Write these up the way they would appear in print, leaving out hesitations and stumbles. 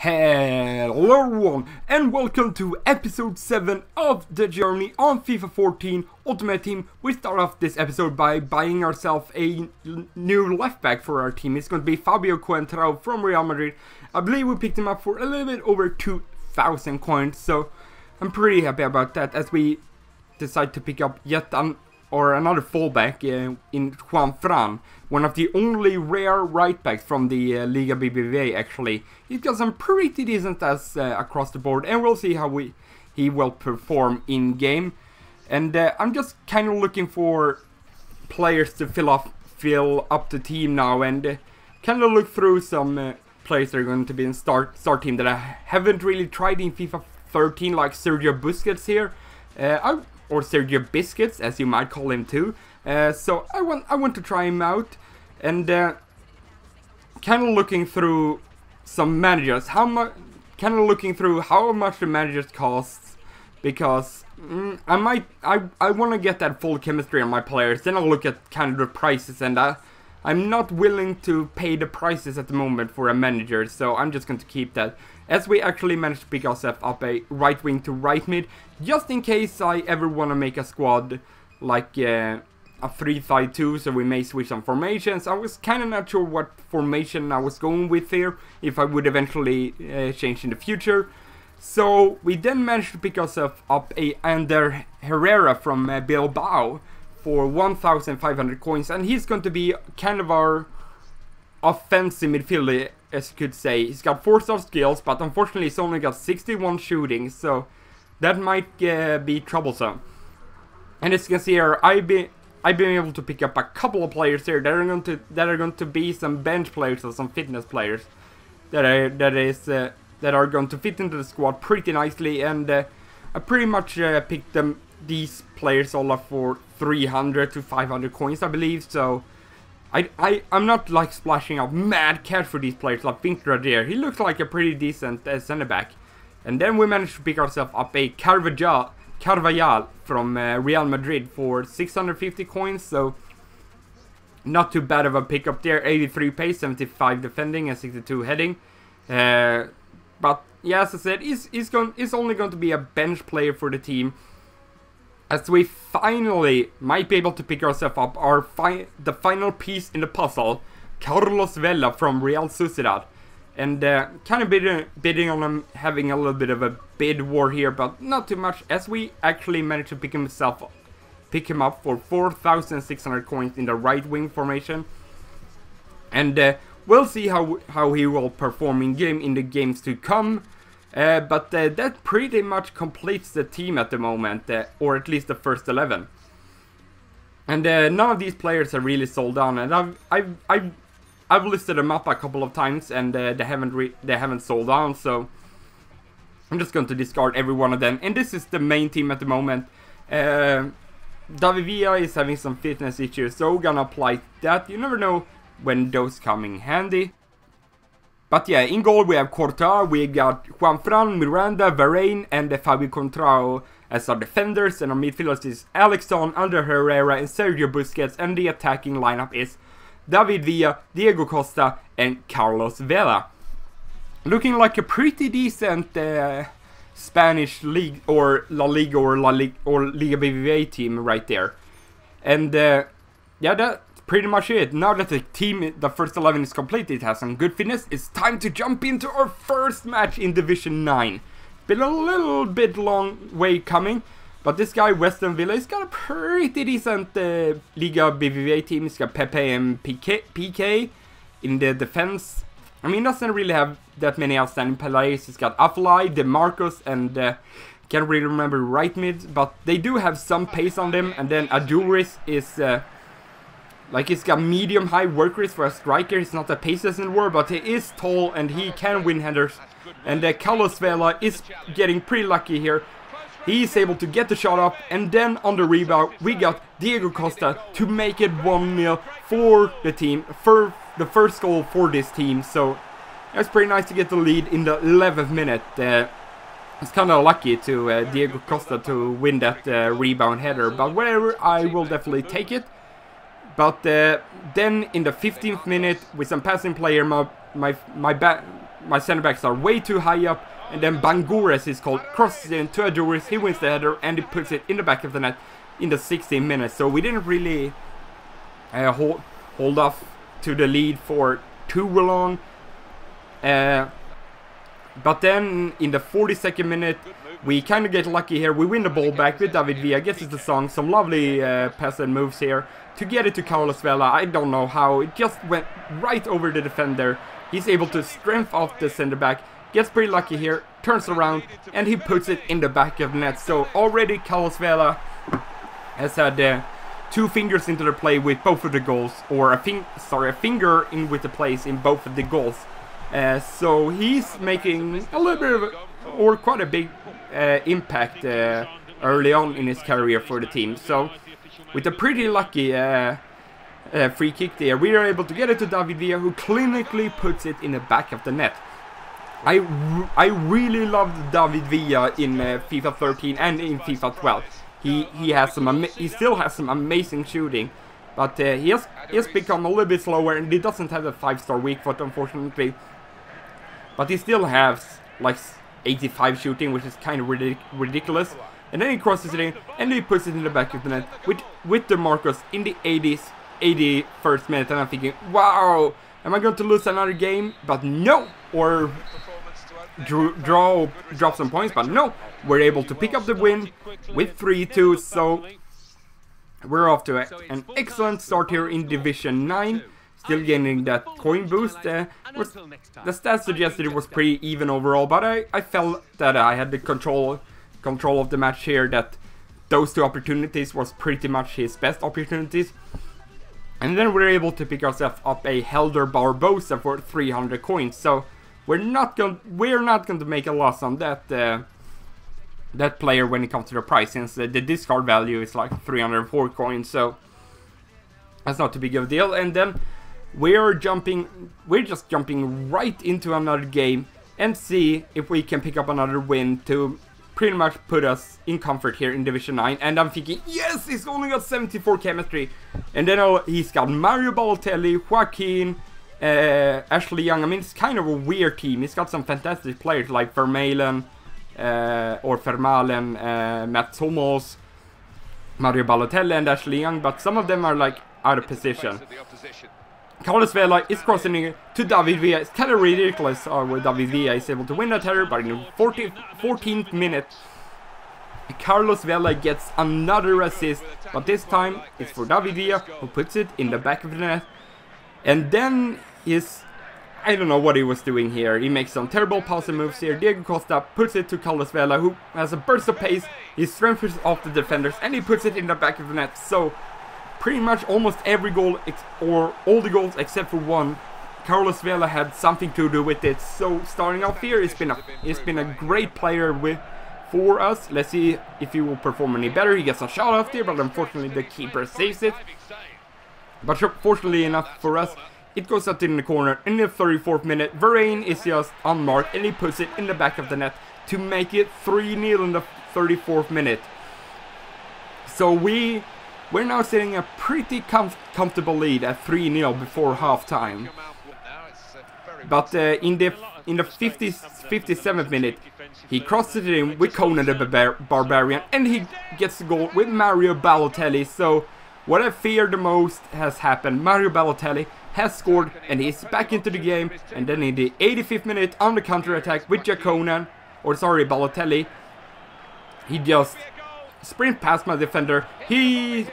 Hello everyone, and welcome to episode 7 of the journey on FIFA 14 Ultimate Team. We start off this episode by buying ourselves a new left back for our team. It's going to be Fabio Coentrao from Real Madrid. I believe we picked him up for a little bit over 2,000 coins, so I'm pretty happy about that as we decide to pick up yet another fullback in Juan Fran, one of the only rare right backs from the Liga BBVA actually. He's got some pretty decent stats across the board, and we'll see how he will perform in game. And I'm just kind of looking for players to fill up the team now, and kind of look through some players that are going to be in start team that I haven't really tried in FIFA 13, like Sergio Busquets here. Or Sergio Biscuits, as you might call him too. So I want to try him out, and kind of looking through some managers. Kind of looking through how much the managers costs, because I want to get that full chemistry on my players. Then I'll look at kind of the prices, and I'm not willing to pay the prices at the moment for a manager, so I'm just going to keep that. As we actually managed to pick ourselves up a right wing to right mid, just in case I ever want to make a squad like a 3-5-2, so we may switch some formations. I was kind of not sure what formation I was going with here, if I would eventually change in the future. So we then managed to pick ourselves up a Ander Herrera from Bilbao for 1,500 coins, and he's going to be kind of our offensive midfielder, as you could say. He's got 4-star skills, but unfortunately he's only got 61 shooting, so that might be troublesome. And as you can see here, I've been able to pick up a couple of players here that are going to be some bench players or some fitness players that are going to fit into the squad pretty nicely, and I pretty much picked these players all up for 300 to 500 coins, I believe. So I'm not like splashing out mad cash for these players like Vinkradier. He looks like a pretty decent center back. And then we managed to pick ourselves up a Carvajal from Real Madrid for 650 coins, so not too bad of a pickup there. 83 pace, 75 defending, and 62 heading. But yeah, as I said, he's only going to be a bench player for the team, as we finally might be able to pick ourselves up the final piece in the puzzle, Carlos Vela from Real Sociedad. And kind of bidding on him, having a little bit of a bid war here, but not too much, as we actually managed to pick him up for 4,600 coins in the right wing formation. And we'll see how he will perform in game in the games to come. But that pretty much completes the team at the moment, or at least the first 11. And none of these players are really sold down, and I've listed them up a couple of times, and they haven't sold down, so I'm just going to discard every one of them. And this is the main team at the moment. David Villa is having some fitness issues, so we're gonna apply that. You never know when those come in handy. But yeah, in goal we have Courtois, we got Juan Fran, Miranda, Varane, and Fabio Contrao as our defenders, and our midfielders is Alexon, Ander Herrera, and Sergio Busquets, and the attacking lineup is David Villa, Diego Costa, and Carlos Vela. Looking like a pretty decent Spanish league or La Liga or Liga BBVA team right there. And yeah, that's pretty much it. Now that the first 11 is complete, it has some good fitness, it's time to jump into our first match in Division 9. Been a little bit long way coming, but this guy, Western Villa, he's got a pretty decent Liga BBVA team. He's got Pepe and PK in the defense. I mean, doesn't really have that many outstanding players. He's got Aflai, DeMarcos, and can't really remember right mid, but they do have some pace on them. And then Aduris is like, he's got medium-high work rate for a striker. He's not the paces in the world, but he is tall and he can win headers. And Carlos Vela is getting pretty lucky here. He's able to get the shot up, and then on the rebound we got Diego Costa to make it 1-0 for the team, for the first goal for this team. So that's pretty nice to get the lead in the 11th minute. It's kind of lucky to Diego Costa to win that rebound header, but whatever, I will definitely take it. But then in the 15th minute, with some passing player, my center backs are way too high up, and then Bangores is called, crosses in to Aduris, he wins the header, and he puts it in the back of the net in the 16th minute. So we didn't really hold off to the lead for too long. But then in the 42nd minute, we kind of get lucky here. We win the ball back with David Villa, gets it to Song, some lovely pass and moves here to get it to Carlos Vela. I don't know how, it just went right over the defender. He's able to strength off the center back, gets pretty lucky here, turns around, and he puts it in the back of the net. So already Carlos Vela has had 2 fingers into the play with both of the goals, or a finger in with the plays in both of the goals. So he's making a little bit of, or quite a big impact early on in his career for the team. So with a pretty lucky free kick there, we are able to get it to David Villa, who clinically puts it in the back of the net. I really loved David Villa in FIFA 13 and in FIFA 12. He still has some amazing shooting, but he has become a little bit slower, and he doesn't have a 5-star weak foot, unfortunately. But he still has like 85 shooting, which is kind of ridiculous. And then he crosses it in, and he puts it in the back of the net with DeMarcus in the 81st minute. And I'm thinking, wow, am I going to lose another game? But no, or drop some points, but no, we're able to pick up the win with 3-2. So we're off to an excellent start here in Division 9. Still gaining that coin boost. The stats suggested it was pretty even overall, but I felt that I had the control of the match here, that those 2 opportunities was pretty much his best opportunities. And then we're able to pick ourselves up a Helder Barbosa for 300 coins. So we're not going to make a loss on that player when it comes to the price, since the discard value is like 304 coins. So that's not too big of a deal. And then we're just jumping right into another game and see if we can pick up another win to pretty much put us in comfort here in Division 9. And I'm thinking, yes, he's only got 74 chemistry. And then he's got Mario Balotelli, Joaquin, Ashley Young. I mean, it's kind of a weird team. He's got some fantastic players like Vermeulen, Mats Hummels, Mario Balotelli and Ashley Young, but some of them are like out of position. Carlos Vela is crossing to David Villa. It's kind of ridiculous where David Villa is able to win that header, but in the 14th minute, Carlos Vela gets another assist, but this time it's for David Villa, who puts it in the back of the net. And then I don't know what he was doing here. He makes some terrible passing moves here. Diego Costa puts it to Carlos Vela, who has a burst of pace. He strengthens off the defenders, and he puts it in the back of the net. So pretty much almost every goal, or all the goals except for one, Carlos Vela had something to do with it. So starting off here, it's been a great player for us. Let's see if he will perform any better. He gets a shot off there, but unfortunately the keeper saves it. But fortunately enough for us, it goes out in the corner in the 34th minute. Varane is just unmarked, and he puts it in the back of the net to make it 3-0 in the 34th minute. So we're now sitting a pretty comfortable lead at 3-0 before halftime. But in the 57th minute, he crosses it in with Conan the Barbarian, and he gets the goal with Mario Balotelli. So what I fear the most has happened. Mario Balotelli has scored, and he's back into the game. And then in the 85th minute, on the counter-attack with Balotelli, he just sprint past my defender. He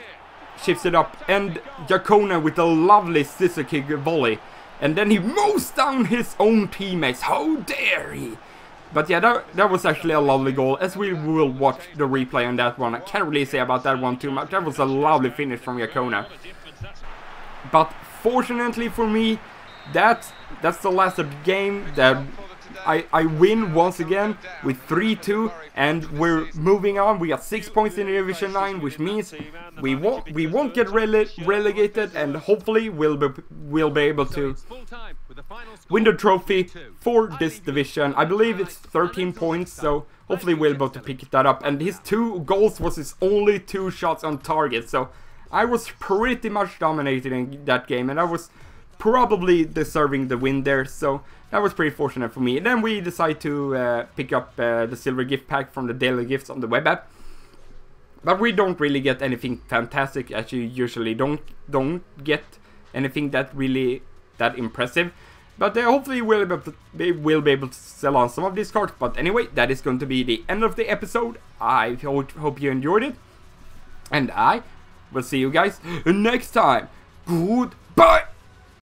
shifts it up, and Jacona with a lovely scissor kick volley. And then he mows down his own teammates. How dare he? But yeah, that was actually a lovely goal, as we will watch the replay on that one. I can't really say about that one too much. That was a lovely finish from Jacona. But fortunately for me, that's the last of the game. That I win once again with 3-2, and we're moving on. We got 6 points in Division 9, which means we won't get relegated, and hopefully we'll be able to win the trophy for this division. I believe it's 13 points, so hopefully we'll be able to pick that up. And his 2 goals was his only 2 shots on target, so I was pretty much dominating that game, and I was probably deserving the win there, so that was pretty fortunate for me. And then we decided to pick up the silver gift pack from the daily gifts on the web app. But we don't really get anything fantastic, as you usually don't get anything that impressive. But hopefully we'll be able to sell on some of these cards. But anyway, that is going to be the end of the episode. I hope you enjoyed it. And I will see you guys next time. Goodbye!